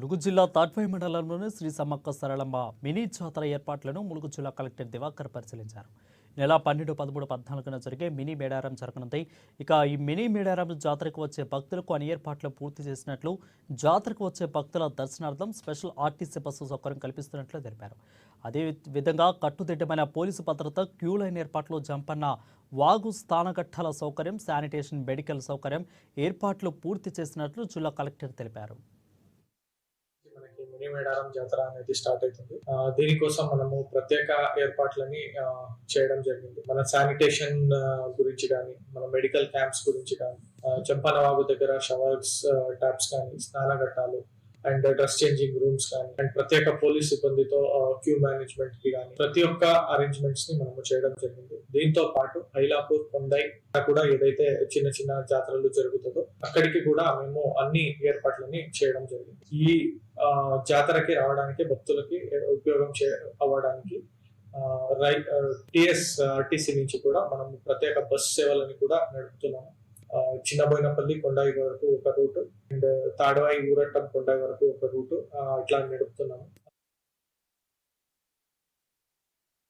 ములుగు జిల్లా తాడ్వాయి మండలంలోని శ్రీ సమ్మక్క సరళమ్మ మినీ జాతర ఏర్పాట్లను ములుగు జిల్లా కలెక్టర్ దివాకర్ పరిశీలించారు. నెల 12, 13, 14న జరిగే మినీ మేడారం జరగనుంది. ఇక ఈ మినీ మేడారం జాతరకు వచ్చే భక్తులకు అన్ని ఏర్పాట్లు పూర్తి చేసినట్లు, జాతరకు వచ్చే భక్తుల దర్శనార్థం స్పెషల్ ఆర్టీసీ బస్సు సౌకర్యం కల్పిస్తున్నట్లు తెలిపారు. అదే విధంగా కట్టుదిట్టమైన పోలీసు భద్రత, క్యూ లైన్ ఏర్పాట్లు, జంపన్న వాగు స్థానఘట్టాల సౌకర్యం, శానిటేషన్, మెడికల్ సౌకర్యం ఏర్పాట్లు పూర్తి చేసినట్లు జిల్లా కలెక్టర్ తెలిపారు. మనకి మినీ మేడారం జాతర అనేది స్టార్ట్ అవుతుంది. దీనికోసం మనము ప్రత్యేక ఏర్పాట్లని చేయడం జరిగింది. మన శానిటేషన్ గురించి కానీ, మన మెడికల్ క్యాంప్స్ గురించి కానీ, చంపనవాగు దగ్గర షవర్స్, ట్యాప్స్ కానీ, స్నానఘట్టాలు అండ్ డ్రెస్ చేంజింగ్ రూమ్స్ కానీ, అండ్ ప్రత్యేక పోలీస్ సిబ్బందితో క్యూ మేనేజ్మెంట్ కి కానీ ప్రతి ఒక్క అరేంజ్మెంట్స్ ని మనము చేయడం జరిగింది. దీంతో పాటు ఐలాపూర్, కొండై కూడా ఏదైతే చిన్న చిన్న జాతరలు జరుగుతుందో అక్కడికి కూడా మేము అన్ని ఏర్పాట్లని చేయడం జరిగింది. ఈ జాతరకి రావడానికి, భక్తులకి ఉపయోగం అవ్వడానికి టిఎస్ఆర్టీసీ నుంచి కూడా మనం ప్రత్యేక బస్ సేవలని కూడా నడుపుతున్నాము. చిన్నబోయినపల్లి, కొండాయి వరకు ఒక రూట్ అండ్ తాడవాయి, ఊరట్టం, కొండాయి వరకు ఒక రూట్ ఇట్లా నడుపుతున్నాము.